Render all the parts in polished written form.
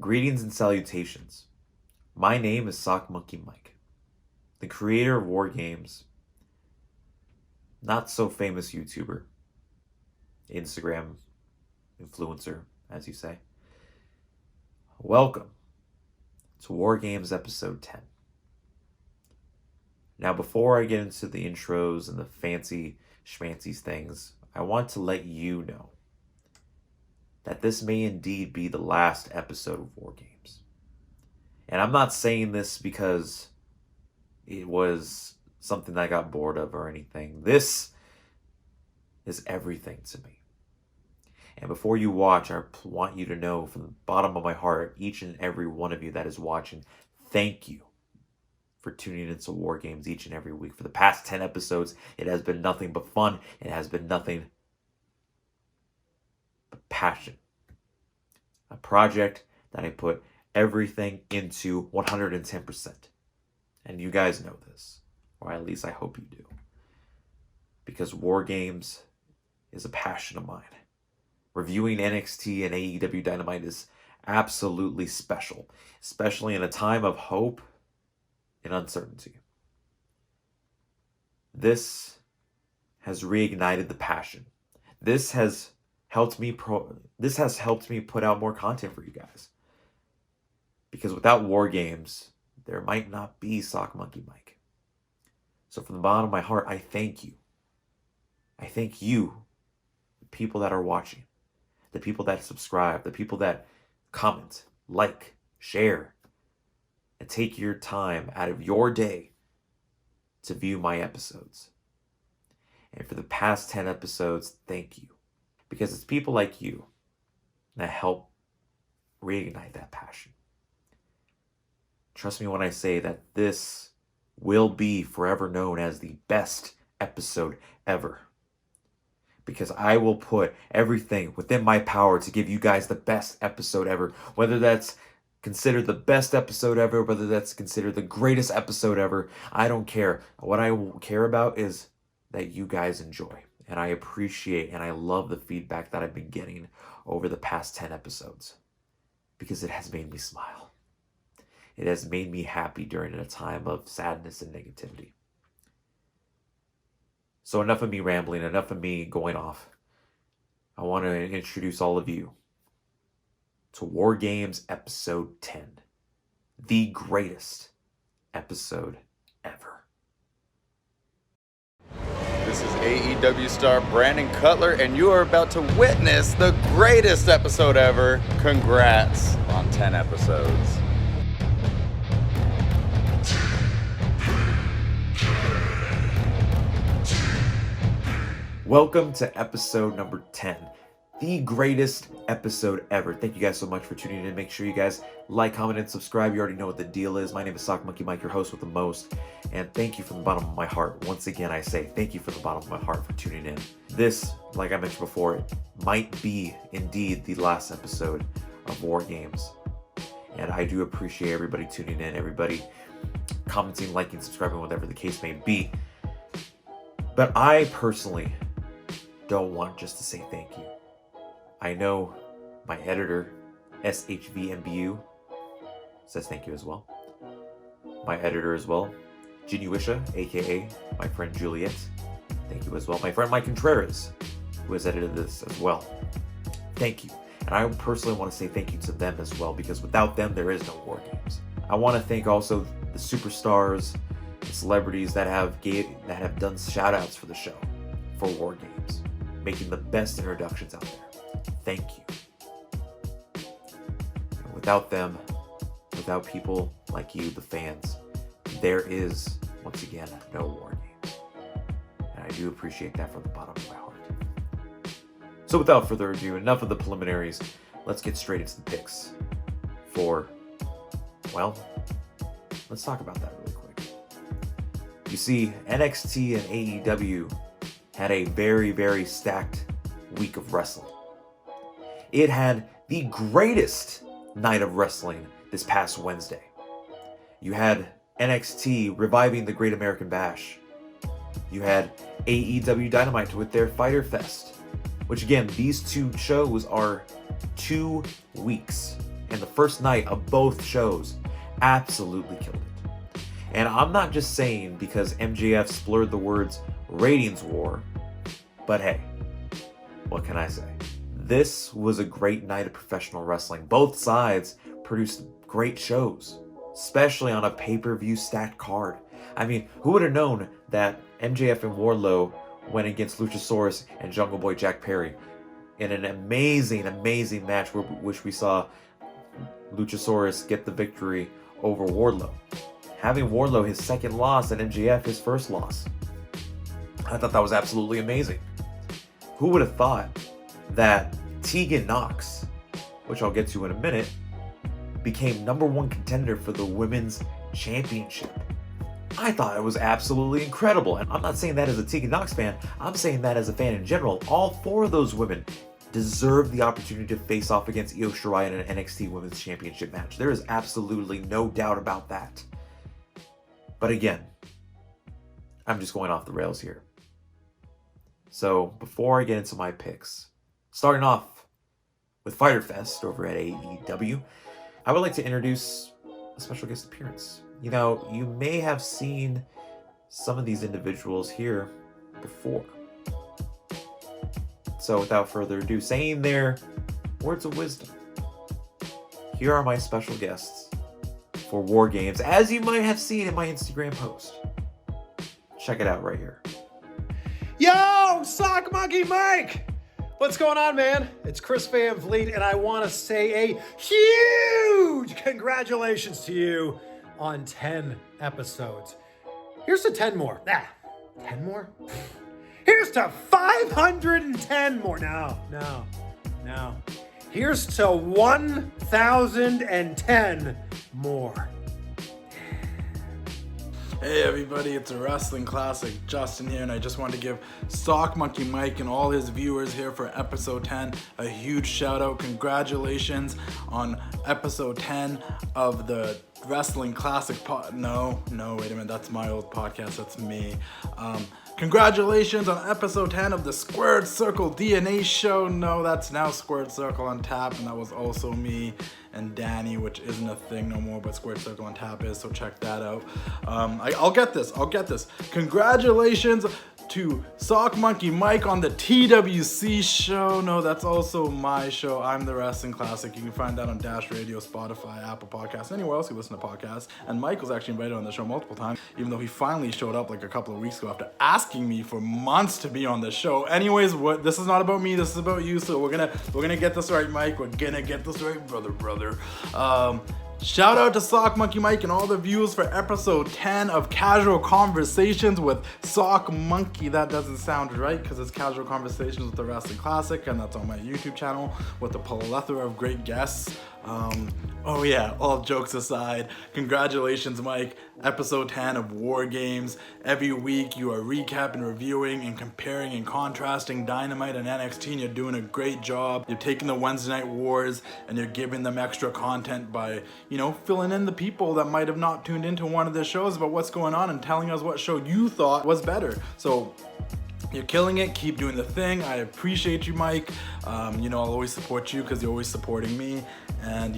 Greetings and salutations. My name is Sock Monkey Mike, the creator of War Games, not so famous YouTuber, Instagram influencer, as you say. Welcome to War Games episode 10. Now, before I get into the intros and the fancy schmancy things, I want to let you know that this may indeed be the last episode of War Games. And I'm not saying this because it was something that I got bored of or anything. This is everything to me. And before you watch, I want you to know from the bottom of my heart, each and every one of you that is watching, thank you for tuning into War Games each and every week. For the past 10 episodes, it has been nothing but fun. It has been nothing but passion. A project that I put everything into 110%. And you guys know this, or at least I hope you do. Because War Games is a passion of mine. Reviewing NXT and AEW Dynamite is absolutely special, especially in a time of hope and uncertainty. This has reignited the passion. This has helped me put out more content for you guys. Because without War Games, there might not be Sock Monkey Mike. So from the bottom of my heart, I thank you. I thank you, the people that are watching, the people that subscribe, the people that comment, like, share, and take your time out of your day to view my episodes. And for the past 10 episodes, thank you. Because it's people like you that help reignite that passion. Trust me when I say that this will be forever known as the best episode ever. Because I will put everything within my power to give you guys the best episode ever. Whether that's considered the best episode ever, whether that's considered the greatest episode ever, I don't care. What I care about is that you guys enjoy. And I appreciate and I love the feedback that I've been getting over the past 10 episodes. Because it has made me smile. It has made me happy during a time of sadness and negativity. So enough of me rambling, enough of me going off. I want to introduce all of you to War Games episode 10. The greatest episode ever. This is AEW star Brandon Cutler, and you are about to witness the greatest episode ever. Congrats on 10 episodes. Welcome to episode number 10, the greatest episode ever. Thank you guys so much for tuning in. Make sure you guys like, comment, and subscribe. You already know what the deal is. My name is Sock Monkey Mike, your host with the most. And thank you from the bottom of my heart. Once again, I say thank you from the bottom of my heart for tuning in. This, like I mentioned before, might be indeed the last episode of War Games. And I do appreciate everybody tuning in, everybody commenting, liking, subscribing, whatever the case may be. But I personally don't want just to say thank you. I know my editor, SHVMBU, says thank you as well. My editor as well, Jinuisha, aka my friend Juliet, thank you as well. My friend Mike Contreras, who has edited this as well. Thank you. And I personally want to say thank you to them as well, because without them, there is no War Games. I want to thank also the superstars, the celebrities that have done shout outs for the show, for War Games, making the best introductions out there. Thank you. And without them, without people like you, the fans, there is, once again, no War Games. And I do appreciate that from the bottom of my heart. So without further ado, enough of the preliminaries. Let's get straight into the picks for, well, let's talk about that really quick. You see, NXT and AEW had a very, very stacked week of wrestling. It had the greatest night of wrestling this past Wednesday. You had NXT reviving the Great American Bash. You had AEW Dynamite with their Fyter Fest, which again, these two shows are 2 weeks and the first night of both shows absolutely killed it. And I'm not just saying because MJF splurred the words ratings war, but hey, what can I say? This was a great night of professional wrestling. Both sides produced great shows, especially on a pay-per-view stacked card. I mean, who would have known that MJF and Wardlow went against Luchasaurus and Jungle Boy Jack Perry in an amazing match which we saw Luchasaurus get the victory over Wardlow, having Wardlow his second loss and MJF his first loss. I thought that was absolutely amazing. Who would have thought that Tegan Nox, which I'll get to in a minute, became #1 contender for the women's championship? I thought it was absolutely incredible. And I'm not saying that as a Tegan Nox fan, I'm saying that as a fan in general. All 4 of those women deserve the opportunity to face off against Io Shirai in an NXT Women's Championship match. There is absolutely no doubt about that. But again, I'm just going off the rails here. So before I get into my picks, starting off with Fyter Fest over at AEW, I would like to introduce a special guest appearance. You know, you may have seen some of these individuals here before. So without further ado, saying their words of wisdom, here are my special guests for War Games, as you might have seen in my Instagram post. Check it out right here. Yo, Sock Monkey Mike! What's going on, man? It's Chris Van Vliet, and I want to say a huge congratulations to you on 10 episodes. Here's to 10 more. 10 more? Here's to 510 more. No. Here's to 1,010 more. Hey everybody, it's a Wrestling Classic, Justin here, and I just wanted to give Sock Monkey Mike and all his viewers here for episode 10 a huge shout out. Congratulations on episode 10 of the Wrestling Classic No, wait a minute, that's my old podcast, that's me. Congratulations on episode 10 of the Squared Circle DNA show. No, that's now Squared Circle on tap, and that was also me and Danny, which isn't a thing no more, but Squared Circle on tap is, so check that out. I'll get this. Congratulations to Sock Monkey Mike on the TWC show. No, that's also my show. I'm the Wrestling Classic. You can find that on Dash Radio, Spotify, Apple Podcasts, anywhere else you listen to podcasts. And Mike was actually invited on the show multiple times, even though he finally showed up like a couple of weeks ago after asking me for months to be on the show. Anyways, this is not about me, this is about you, so we're gonna get this right, Mike. We're gonna get this right, brother. Shout out to Sock Monkey Mike and all the views for episode 10 of Casual Conversations with Sock Monkey. That doesn't sound right because it's Casual Conversations with the Wrestling Classic, and that's on my YouTube channel with a plethora of great guests. Oh yeah, all jokes aside, congratulations Mike, episode 10 of War Games. Every week you are recapping, reviewing, and comparing and contrasting Dynamite and NXT, and you're doing a great job. You're taking the Wednesday Night Wars and you're giving them extra content by, filling in the people that might have not tuned into one of the shows about what's going on and telling us what show you thought was better. So you're killing it. Keep doing the thing. I appreciate you, Mike. I'll always support you because you're always supporting me. And,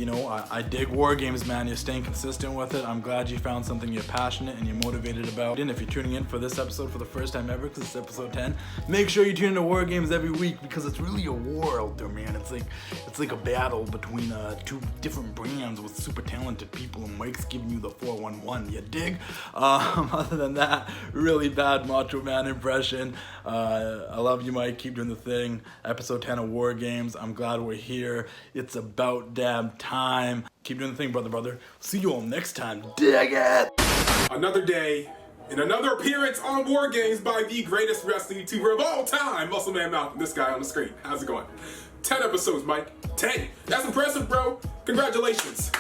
I dig War Games, man. You're staying consistent with it. I'm glad you found something you're passionate and you're motivated about. And if you're tuning in for this episode for the first time ever, because it's episode 10, make sure you tune into War Games every week because it's really a war out there, man. It's like a battle between 2 different brands with super talented people, and Mike's giving you the 411. You dig? Other than that, really bad Macho Man impression. I love you, Mike. Keep doing the thing. Episode 10 of War Games. I'm glad we're here. It's about damn time. Keep doing the thing, brother. See you all next time. Dig it! Another day and another appearance on War Games by the greatest wrestling YouTuber of all time, MuscleManMalcolm. This guy on the screen. How's it going? 10 episodes, Mike. 10. That's impressive, bro. Congratulations.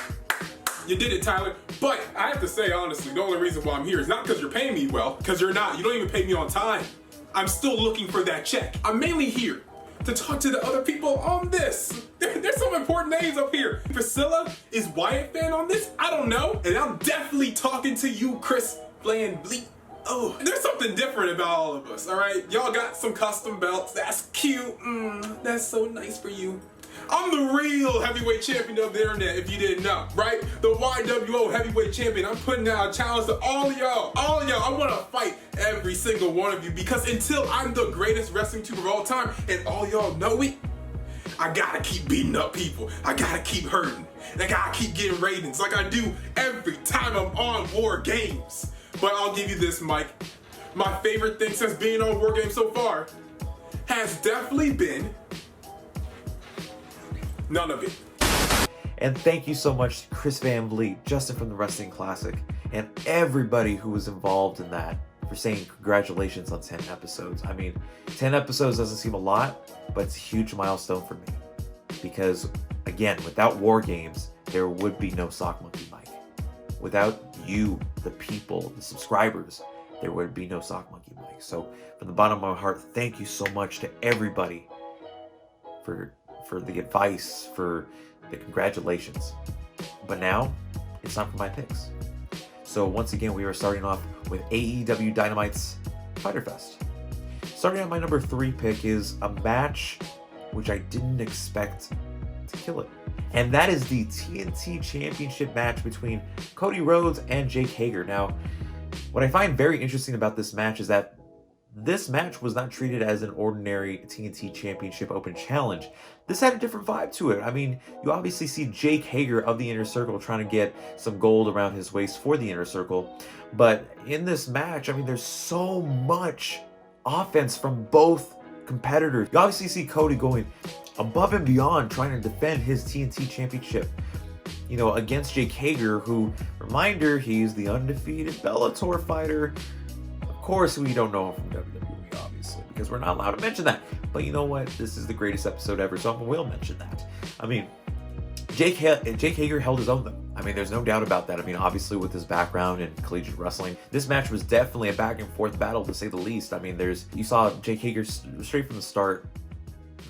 You did it, Tyler. But I have to say, honestly, the only reason why I'm here is not because you're paying me well, because you're not. You don't even pay me on time. I'm still looking for that check. I'm mainly here to talk to the other people on this. There's some important names up here. Priscilla, is Wyatt fan on this? I don't know. And I'm definitely talking to you, Chris Van Vliet. Oh, there's something different about all of us, all right? Y'all got some custom belts. That's cute. That's so nice for you. I'm the real heavyweight champion of the internet, if you didn't know, right? The YWO heavyweight champion. I'm putting out a challenge to all of y'all. I want to fight every single one of you, because until I'm the greatest wrestling tuber of all time, and all y'all know it, I gotta keep beating up people. I gotta keep hurting. I gotta keep getting ratings like I do every time I'm on War Games. But I'll give you this, Mike. My favorite thing since being on War Games so far has definitely been none of it. And thank you so much to Chris Van Vliet, Justin from the Wrestling Classic, and everybody who was involved in that for saying congratulations on 10 episodes. I mean, 10 episodes doesn't seem a lot, but it's a huge milestone for me. Because, again, without War Games, there would be no Sock Monkey Mike. Without you, the people, the subscribers, there would be no Sock Monkey Mike. So, from the bottom of my heart, thank you so much to everybody for the advice, for the congratulations. But now, it's time for my picks. So once again, we are starting off with AEW Dynamite's Fyter Fest. Starting at my number 3 pick is a match which I didn't expect to kill it. And that is the TNT Championship match between Cody Rhodes and Jake Hager. Now, what I find very interesting about this match is that this match was not treated as an ordinary TNT Championship Open Challenge. This had a different vibe to it. I mean, you obviously see Jake Hager of the Inner Circle trying to get some gold around his waist for the Inner Circle. But in this match, I mean, there's so much offense from both competitors. You obviously see Cody going above and beyond trying to defend his TNT Championship, you know, against Jake Hager, who, reminder, he's the undefeated Bellator fighter. Of course, we don't know him from WWE, obviously, because we're not allowed to mention that. But you know what? This is the greatest episode ever, so I will mention that. I mean, Jake Hager held his own, though. I mean, there's no doubt about that. I mean, obviously, with his background in collegiate wrestling, this match was definitely a back and forth battle, to say the least. I mean, you saw Jake Hager straight from the start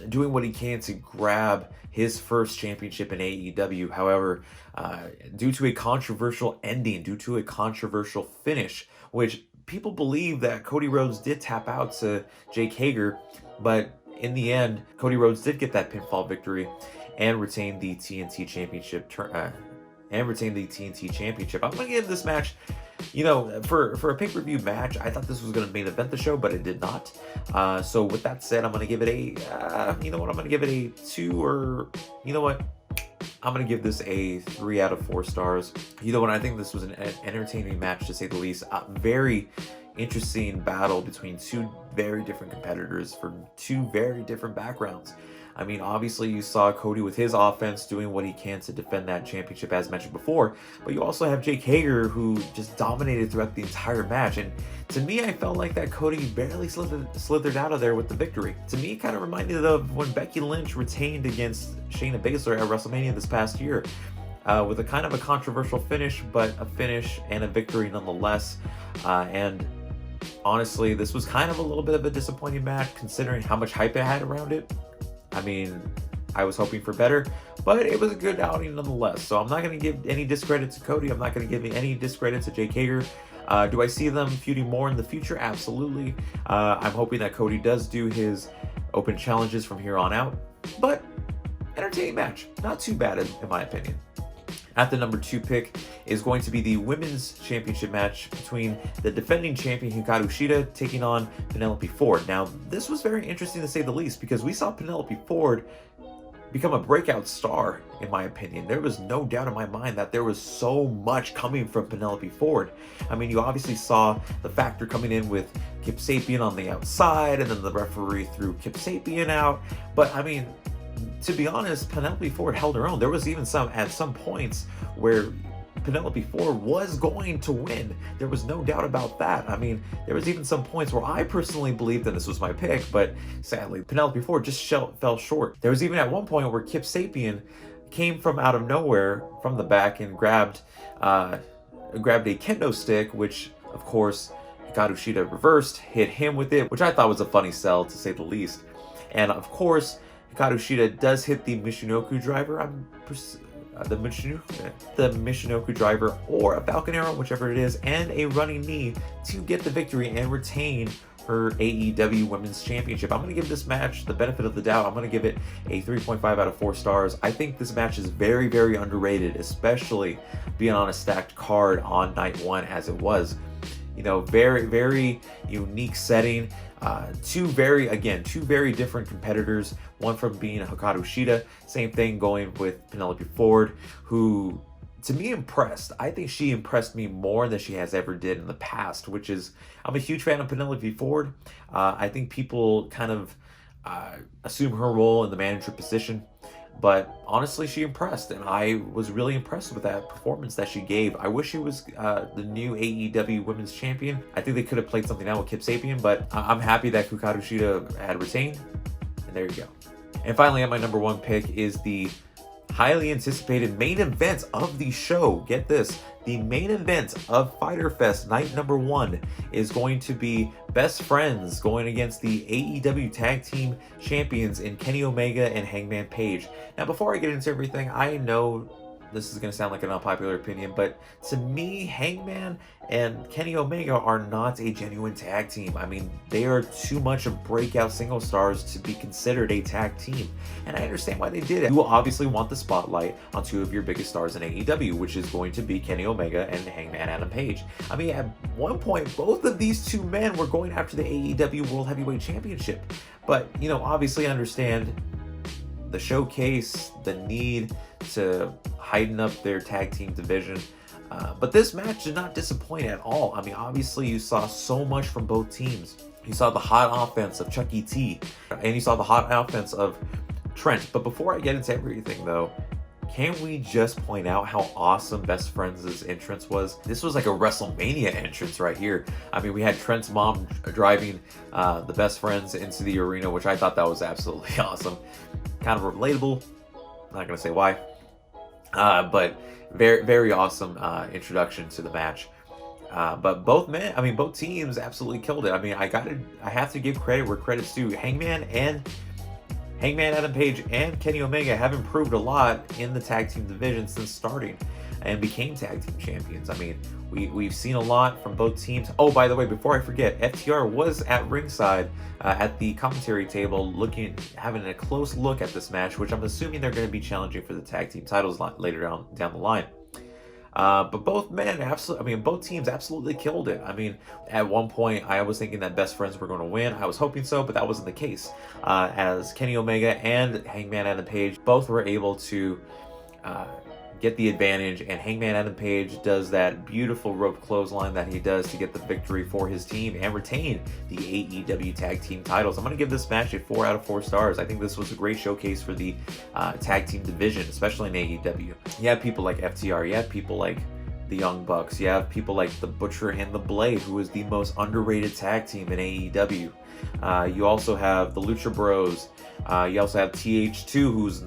doing what he can to grab his first championship in AEW. However, due to a controversial ending, due to a controversial finish, which people believe that Cody Rhodes did tap out to Jake Hager, but in the end, Cody Rhodes did get that pinfall victory and retain the TNT Championship. I'm going to give this match, you know, for a pay-per-view match, I thought this was going to main event the show, but it did not. So with that said, I'm going to give it a, you know what, I'm going to give it a 2, or, you know what, I'm going to give this a 3 out of 4 stars. You know what, I think this was an entertaining match, to say the least. A very interesting battle between two very different competitors from two very different backgrounds. I mean, obviously you saw Cody with his offense doing what he can to defend that championship, as mentioned before, but you also have Jake Hager, who just dominated throughout the entire match. And to me, I felt like that Cody barely slithered out of there with the victory. To me, it kind of reminded of when Becky Lynch retained against Shayna Baszler at WrestleMania this past year, with a kind of a controversial finish, but a finish and a victory nonetheless. And honestly, this was kind of a little bit of a disappointing match, considering how much hype it had around it. I mean, I was hoping for better, but it was a good outing nonetheless. So I'm not going to give any discredit to Cody. I'm not going to give any discredit to Jake Hager. Do I see them feuding more in the future? Absolutely. I'm hoping that Cody does do his open challenges from here on out. But entertaining match. Not too bad in my opinion. At the number 2 pick is going to be the Women's Championship match between the defending champion Hikaru Shida taking on Penelope Ford. Now, this was very interesting to say the least, because we saw Penelope Ford become a breakout star, in my opinion. There was no doubt in my mind that there was so much coming from Penelope Ford. I mean, you obviously saw the Factor coming in with Kip Sapien on the outside, and then the referee threw Kip Sapien out. But, I mean, to be honest, Penelope Ford held her own. There was even at some points where Penelope Ford was going to win. There was no doubt about that. I mean, there was even some points where I personally believed that this was my pick, but sadly, Penelope Ford just fell short. There was even at one point where Kip Sapien came from out of nowhere from the back and grabbed a kendo stick, which, of course, Hikaru Shida reversed, hit him with it, which I thought was a funny sell, to say the least. And, of course, Hikaru Shida does hit the Michinoku driver, the Michinoku driver, or a Falcon Arrow, whichever it is, and a running knee to get the victory and retain her AEW Women's Championship. I'm going to give this match the benefit of the doubt. I'm going to give it a 3.5 out of 4 stars. I think this match is very, very underrated, especially being on a stacked card on night 1 as it was. You know, very, very unique setting. Two very different competitors. One from being a Hikaru Shida. Same thing going with Penelope Ford, who to me impressed. I think she impressed me more than she has ever did in the past, which is, I'm a huge fan of Penelope Ford. I think people kind of assume her role in the manager position, but honestly, she impressed, and I was really impressed with that performance that she gave. I wish she was the new AEW Women's Champion. I think they could have played something out with Kip Sabian, but I'm happy that Hikaru Shida had retained, and there you go. And finally, at my number 1 pick is the highly anticipated main event of the show. Get this, the main event of Fyter Fest night number 1 is going to be Best Friends going against the AEW Tag Team Champions in Kenny Omega and Hangman Page. Now, before I get into everything, I know this is going to sound like an unpopular opinion, but to me, Hangman and Kenny Omega are not a genuine tag team. I mean, they are too much of breakout single stars to be considered a tag team. And I understand why they did it. You will obviously want the spotlight on 2 of your biggest stars in AEW, which is going to be Kenny Omega and Hangman Adam Page. I mean, at one point, both of these 2 men were going after the AEW World Heavyweight Championship. But, you know, obviously I understand the showcase, the need to heighten up their tag team division. But this match did not disappoint at all. I mean, obviously you saw so much from both teams. You saw the hot offense of Chucky T, and you saw the hot offense of Trent. But before I get into everything though, can we just point out how awesome Best Friends' entrance was? This was like a WrestleMania entrance right here. I mean, we had Trent's mom driving the Best Friends into the arena, which I thought that was absolutely awesome. Kind of relatable. Not going to say why. But very, very awesome introduction to the match. But both teams absolutely killed it. I mean, I have to give credit where credit's due. Hangman Adam Page and Kenny Omega have improved a lot in the tag team division since starting and became tag team champions. I mean, we've seen a lot from both teams. Oh, by the way, before I forget, FTR was at ringside at the commentary table having a close look at this match, which I'm assuming they're going to be challenging for the tag team titles later down the line. But both teams absolutely killed it. I mean, at one point, I was thinking that Best Friends were going to win. I was hoping so, but that wasn't the case. As Kenny Omega and Hangman Adam Page both were able to get the advantage, and Hangman Adam Page does that beautiful rope clothesline that he does to get the victory for his team and retain the AEW Tag Team titles. I'm going to give this match a 4 out of 4 stars. I think this was a great showcase for the tag team division, especially in AEW. You have people like FTR, you have people like the Young Bucks, you have people like the Butcher and the Blade, who is the most underrated tag team in AEW. You also have the Lucha Bros. You also have TH2, who's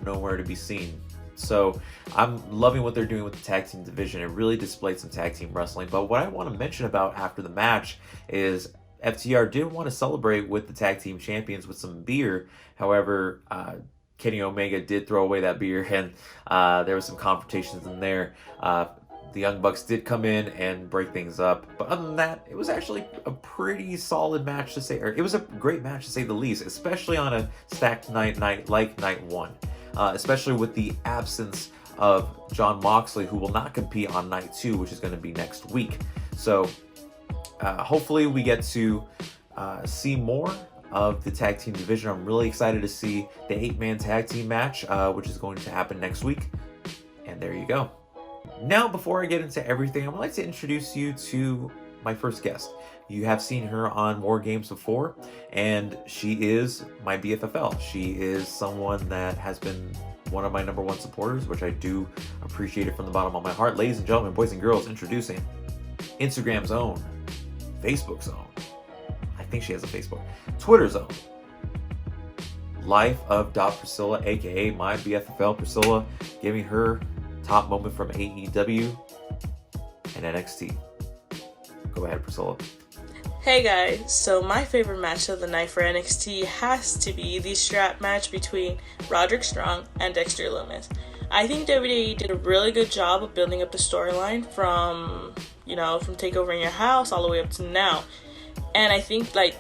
nowhere to be seen. So I'm loving what they're doing with the tag team division. It really displayed some tag team wrestling. But what I want to mention about after the match is FTR did want to celebrate with the tag team champions with some beer. However, Kenny Omega did throw away that beer, and there was some confrontations in there. The Young Bucks did come in and break things up. But other than that, it was actually a pretty solid match it was a great match to say the least, especially on a stacked night like night 1. Especially with the absence of Jon Moxley, who will not compete on night 2, which is going to be next week. So hopefully we get to see more of the tag team division. I'm really excited to see the 8-man tag team match, which is going to happen next week. And there you go. Now, before I get into everything, I would like to introduce you to my first guest. You have seen her on War Games before, and she is my BFFL. She is someone that has been one of my number 1 supporters, which I do appreciate it from the bottom of my heart. Ladies and gentlemen, boys and girls, introducing Instagram's own, Facebook's own, I think she has a Facebook, Twitter's own, Life of Priscilla, aka my BFFL Priscilla, giving her top moment from AEW and NXT. Go ahead, Priscilla. Hey guys, so my favorite match of the night for NXT has to be the strap match between Roderick Strong and Dexter Lumis. I think WWE did a really good job of building up the storyline from Takeover in Your House all the way up to now. And I think like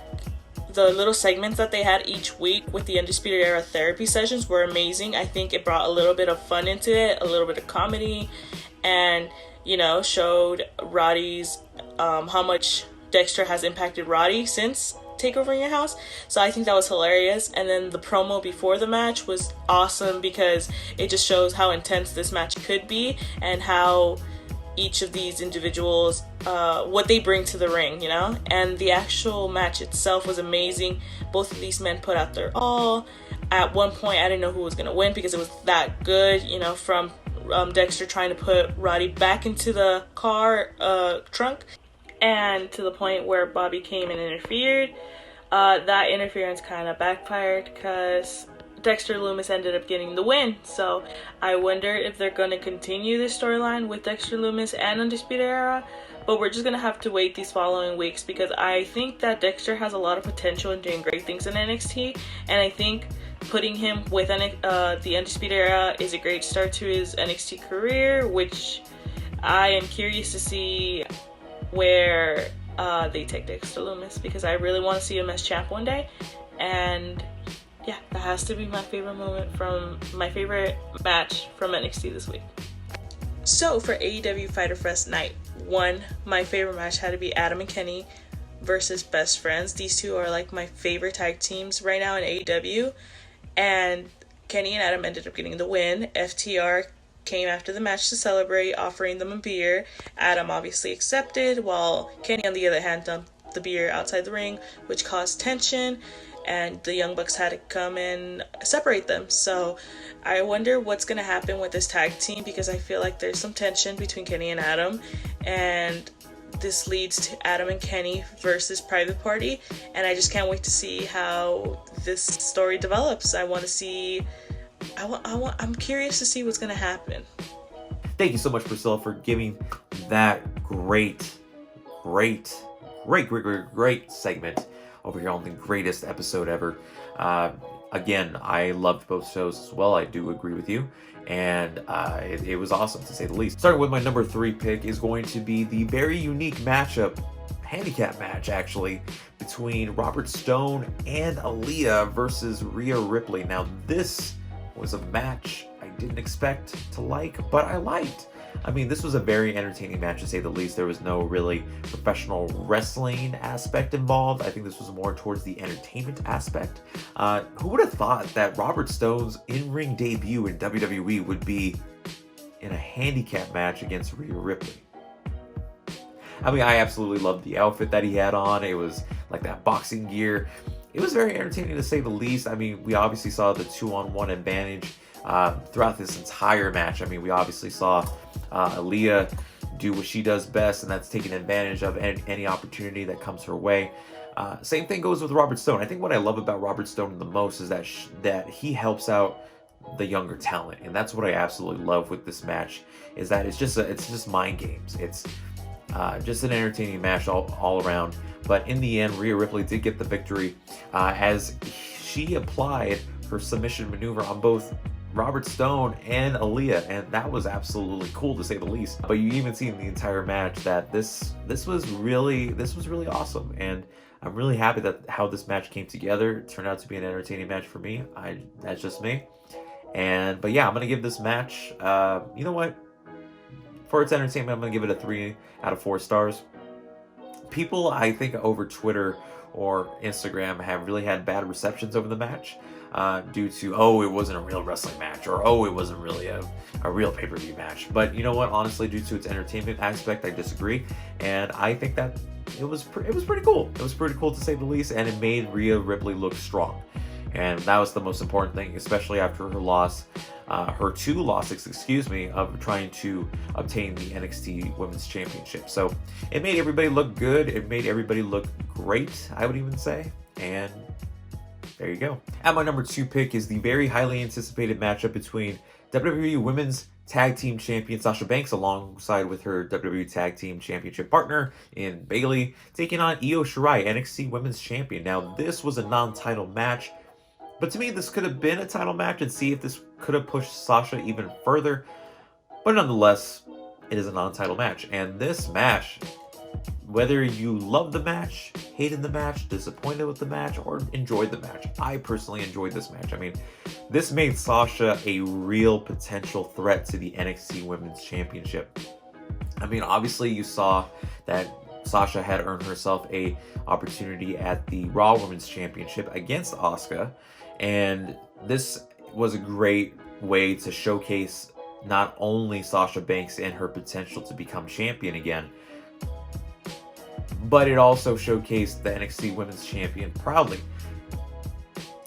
the little segments that they had each week with the Undisputed Era therapy sessions were amazing. I think it brought a little bit of fun into it, a little bit of comedy, and, you know, showed Roddy's, how much Dexter has impacted Roddy since Takeover in Your House. So I think that was hilarious. And then the promo before the match was awesome because it just shows how intense this match could be and how each of these individuals, what they bring to the ring, you know? And the actual match itself was amazing. Both of these men put out their all. At one point, I didn't know who was going to win because it was that good, you know, from Dexter trying to put Roddy back into the car trunk, and to the point where Bobby came and interfered. That interference kind of backfired because Dexter Lumis ended up getting the win. So I wonder if they're going to continue this storyline with Dexter Lumis and Undisputed Era, but we're just going to have to wait these following weeks because I think that Dexter has a lot of potential in doing great things in NXT, and I think putting him with the Undisputed Era is a great start to his NXT career, which I am curious to see where they take Dexter Lumis, because I really want to see him as champ one day. And yeah, that has to be my favorite moment from my favorite match from NXT this week. So for AEW Fyter Fest Night 1, my favorite match had to be Adam and Kenny versus Best Friends. These two are like my favorite tag teams right now in AEW. And Kenny and Adam ended up getting the win. FTR came after the match to celebrate, offering them a beer. Adam obviously accepted, while Kenny on the other hand dumped the beer outside the ring, which caused tension, and the Young Bucks had to come and separate them. So I wonder what's going to happen with this tag team, because I feel like there's some tension between Kenny and Adam, and this leads to Adam and Kenny versus Private Party, and I just can't wait to see how this story develops. I'm curious to see what's going to happen. Thank you so much, Priscilla, for giving that great segment over here on the greatest episode ever. Again, I loved both shows as well. I do agree with you. And it was awesome, to say the least. Starting with my number 3 pick is going to be the very unique matchup, handicap match actually, between Robert Stone and Aaliyah versus Rhea Ripley. Now this was a match I didn't expect to like, but I liked. I mean, this was a very entertaining match, to say the least. There was no really professional wrestling aspect involved. I think this was more towards the entertainment aspect. Who would have thought that Robert Stone's in-ring debut in WWE would be in a handicap match against Rhea Ripley? I mean, I absolutely loved the outfit that he had on. It was like that boxing gear. It was very entertaining, to say the least. I mean, we obviously saw the 2-on-1 advantage throughout this entire match. I mean, we obviously saw Aaliyah do what she does best, and that's taking advantage of any opportunity that comes her way. Same thing goes with Robert Stone. I think what I love about Robert Stone the most is that he helps out the younger talent, and that's what I absolutely love with this match. Is that it's just mind games. It's just an entertaining match all around. But in the end, Rhea Ripley did get the victory as she applied her submission maneuver on both Robert Stone and Aaliyah, and that was absolutely cool, to say the least. But you even see in the entire match that this was really awesome, and I'm really happy that how this match came together. It turned out to be an entertaining match for me. That's just me. But yeah, I'm gonna give this match, you know what? For its entertainment, I'm gonna give it a 3 out of 4 stars. People, I think, over Twitter or Instagram have really had bad receptions over the match. Due to, oh, it wasn't a real wrestling match, or oh, it wasn't really a real pay-per-view match. But you know what? Honestly, due to its entertainment aspect, I disagree, and I think that it was pretty cool. It was pretty cool, to say the least, and it made Rhea Ripley look strong, and that was the most important thing, especially after her loss, her 2 losses, of trying to obtain the NXT Women's Championship. So it made everybody look good. It made everybody look great, I would even say, and there you go. At my number 2 pick is the very highly anticipated matchup between WWE Women's Tag Team Champion Sasha Banks alongside with her WWE Tag Team Championship partner in Bayley, taking on Io Shirai, NXT Women's Champion. Now, this was a non-title match, but to me, this could have been a title match, and see if this could have pushed Sasha even further. But nonetheless, it is a non-title match, and this match, whether you love the match, hated the match, disappointed with the match, or enjoyed the match. I personally enjoyed this match. I mean, this made Sasha a real potential threat to the NXT Women's Championship. I mean, obviously you saw that Sasha had earned herself a opportunity at the Raw Women's Championship against Asuka, and this was a great way to showcase not only Sasha Banks and her potential to become champion again, but it also showcased the NXT Women's Champion proudly,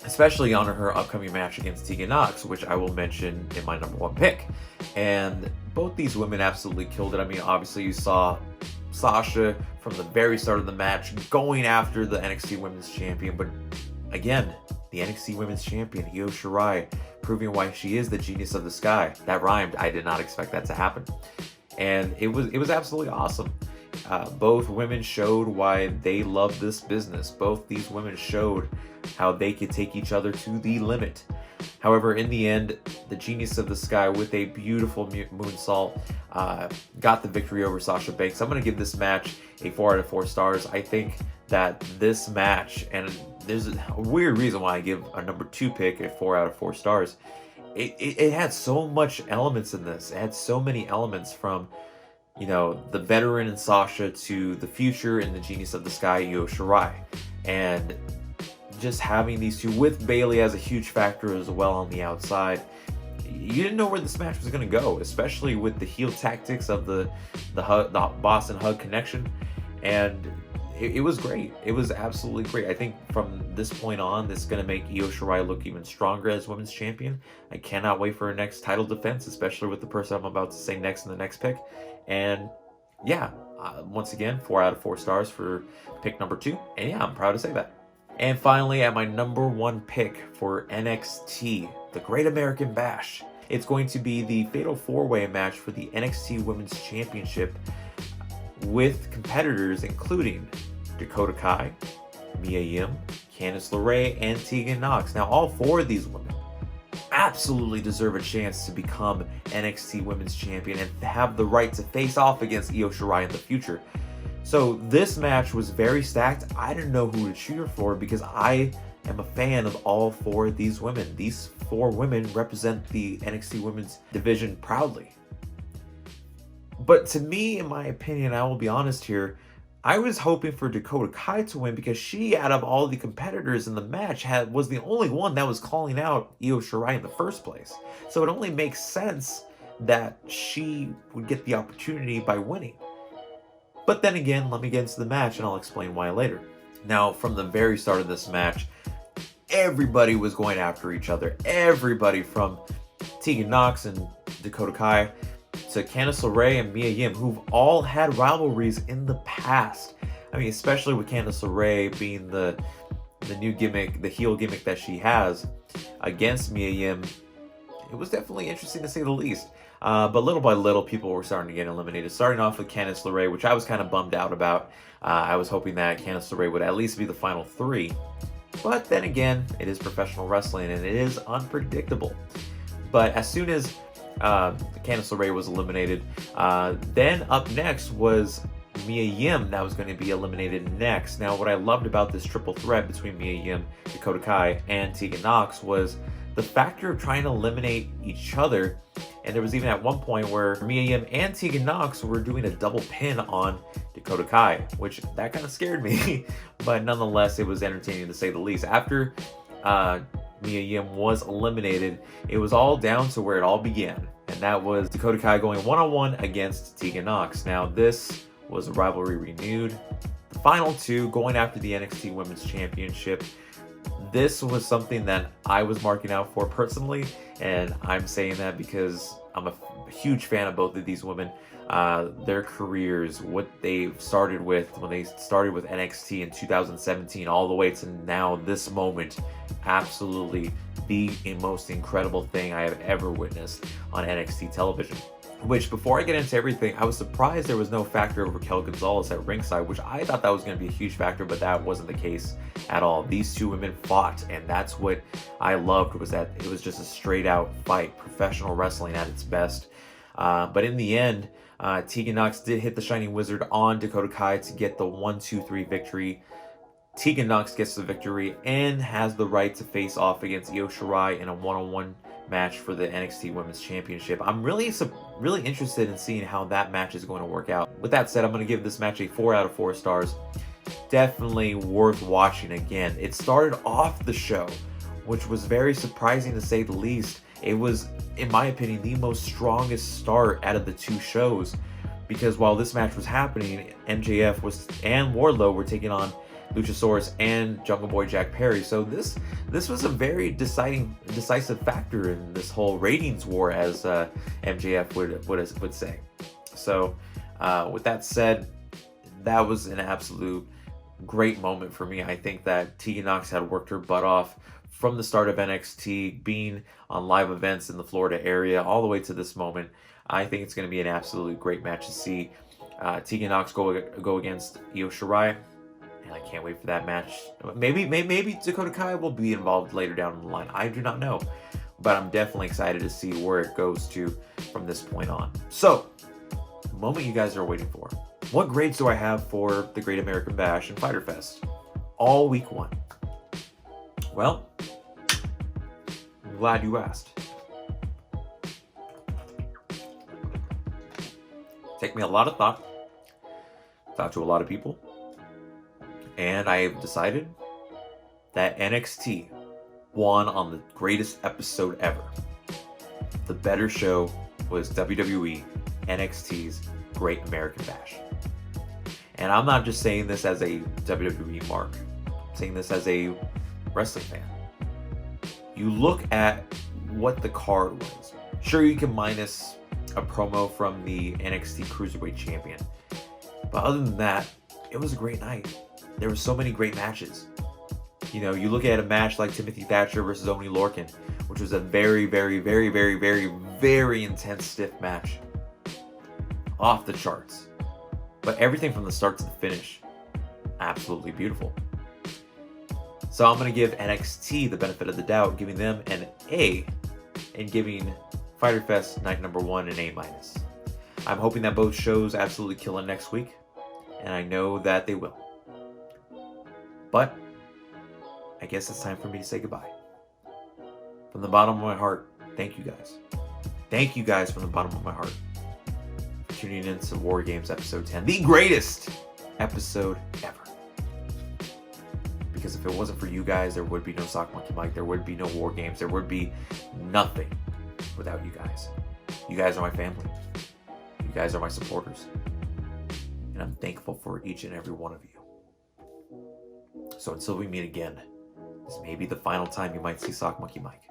especially on her upcoming match against Tegan Nox, which I will mention in my number 1 pick. And both these women absolutely killed it. I mean, obviously you saw Sasha from the very start of the match going after the NXT Women's Champion, but again, the NXT Women's Champion, Io Shirai, proving why she is the genius of the sky. That rhymed. I did not expect that to happen. And it was absolutely awesome. Both women showed why they love this business. Both these women showed how they could take each other to the limit. However, in the end, the genius of the sky with a beautiful moonsault got the victory over Sasha Banks. I'm going to give this match a 4 out of 4 stars. I think that this match, and there's a weird reason why I give a number 2 pick a 4 out of 4 stars. It had so much elements in this. It had so many elements from, you know, the veteran in Sasha to the future in the genius of the sky, Io Shirai. And just having these two with Bayley as a huge factor as well on the outside, you didn't know where this match was going to go, especially with the heel tactics of the Boston Hug connection. And it was great. It was absolutely great. I think from this point on, this is going to make Io Shirai look even stronger as women's champion. I cannot wait for her next title defense, especially with the person I'm about to say next in the next pick. And yeah, once again, 4 out of 4 stars for pick number 2. And yeah, I'm proud to say that. And finally, at my number 1 pick for NXT, the Great American Bash, it's going to be the Fatal 4-Way match for the NXT Women's Championship with competitors including Dakota Kai, Mia Yim, Candice LeRae, and Tegan Nox. Now, all 4 of these women absolutely deserve a chance to become NXT Women's Champion and have the right to face off against Io Shirai in the future. So this match was very stacked. I didn't know who to cheer for because I am a fan of all 4 of these women. These 4 women represent the NXT Women's division proudly. But to me, in my opinion, I will be honest here, I was hoping for Dakota Kai to win because she, out of all the competitors in the match, was the only one that was calling out Io Shirai in the first place. So it only makes sense that she would get the opportunity by winning. But then again, let me get into the match and I'll explain why later. Now, from the very start of this match, everybody was going after each other. Everybody from Tegan Nox and Dakota Kai to Candice LeRae and Mia Yim, who've all had rivalries in the past. I mean, especially with Candice LeRae being the new gimmick, the heel gimmick that she has against Mia Yim. It was definitely interesting to say the least. But little by little, people were starting to get eliminated. Starting off with Candice LeRae, which I was kind of bummed out about. I was hoping that Candice LeRae would at least be the final 3. But then again, it is professional wrestling and it is unpredictable. But as soon as Candice LeRae was eliminated, then up next was Mia Yim that was going to be eliminated next. Now, what I loved about this triple threat between Mia Yim, Dakota Kai, and Tegan Nox was the factor of trying to eliminate each other. And there was even at one point where Mia Yim and Tegan Nox were doing a double pin on Dakota Kai, which that kind of scared me. But nonetheless, it was entertaining to say the least. After Mia Yim was eliminated, it was all down to where it all began. And that was Dakota Kai going one-on-one against Tegan Nox. Now, this was a rivalry renewed. The final 2 going after the NXT Women's Championship. This was something that I was marking out for personally, and I'm saying that because I'm a huge fan of both of these women. Their careers, what they started with when they started with NXT in 2017 all the way to now, this moment, absolutely the most incredible thing I have ever witnessed on NXT television. Which, before I get into everything, I was surprised there was no factor of Raquel Gonzalez at ringside, which I thought that was going to be a huge factor, but that wasn't the case at all. These 2 women fought, and that's what I loved, was that it was just a straight out fight, professional wrestling at its best. But in the end, Tegan Nox did hit the Shining Wizard on Dakota Kai to get the 1-2-3 victory. Tegan Nox gets the victory and has the right to face off against Io Shirai in a one-on-one match for the NXT Women's Championship. I'm really interested in seeing how that match is going to work out. With that said, I'm going to give this match a 4 out of 4 stars. Definitely worth watching again. It started off the show, which was very surprising to say the least. It was, in my opinion, the most strongest start out of the 2 shows, because while this match was happening, MJF and Wardlow were taking on Luchasaurus and Jungle Boy Jack Perry. So this was a very decisive factor in this whole ratings war, as MJF would say. So with that said, that was an absolute great moment for me. I think that Tegan Nox had worked her butt off from the start of NXT, being on live events in the Florida area, all the way to this moment. I think it's going to be an absolutely great match to see Tegan Nox go against Io Shirai. And I can't wait for that match. Maybe Dakota Kai will be involved later down the line. I do not know. But I'm definitely excited to see where it goes to from this point on. So, the moment you guys are waiting for. What grades do I have for the Great American Bash and Fyter Fest? All week 1. Well, I'm glad you asked. Take me a lot of thought. Talked to a lot of people. And I have decided that NXT won on the greatest episode ever. The better show was WWE NXT's Great American Bash. And I'm not just saying this as a WWE mark. I'm saying this as a wrestling fan. You look at what the card was. Sure, you can minus a promo from the NXT Cruiserweight Champion. But other than that, it was a great night. There were so many great matches. You know, you look at a match like Timothy Thatcher versus Oney Lorcan, which was a very, very, very, very, very, very intense, stiff match. Off the charts. But everything from the start to the finish, absolutely beautiful. So I'm going to give NXT the benefit of the doubt, giving them an A, and giving Fyter Fest night number 1 an A-. I'm hoping that both shows absolutely kill it next week, and I know that they will. But I guess it's time for me to say goodbye. From the bottom of my heart, thank you guys. Thank you guys from the bottom of my heart for tuning in to War Games episode 10, the greatest episode ever. Because if it wasn't for you guys, there would be no Sock Monkey Mike, there would be no War Games, there would be nothing without you guys. You guys are my family. You guys are my supporters. And I'm thankful for each and every one of you. So until we meet again, this may be the final time you might see Sock Monkey Mike.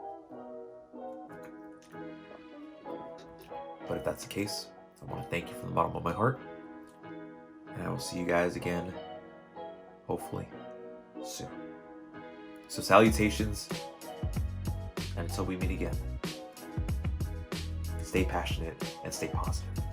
But if that's the case, I want to thank you from the bottom of my heart. And I will see you guys again, hopefully, soon. So salutations, and until we meet again, stay passionate and stay positive.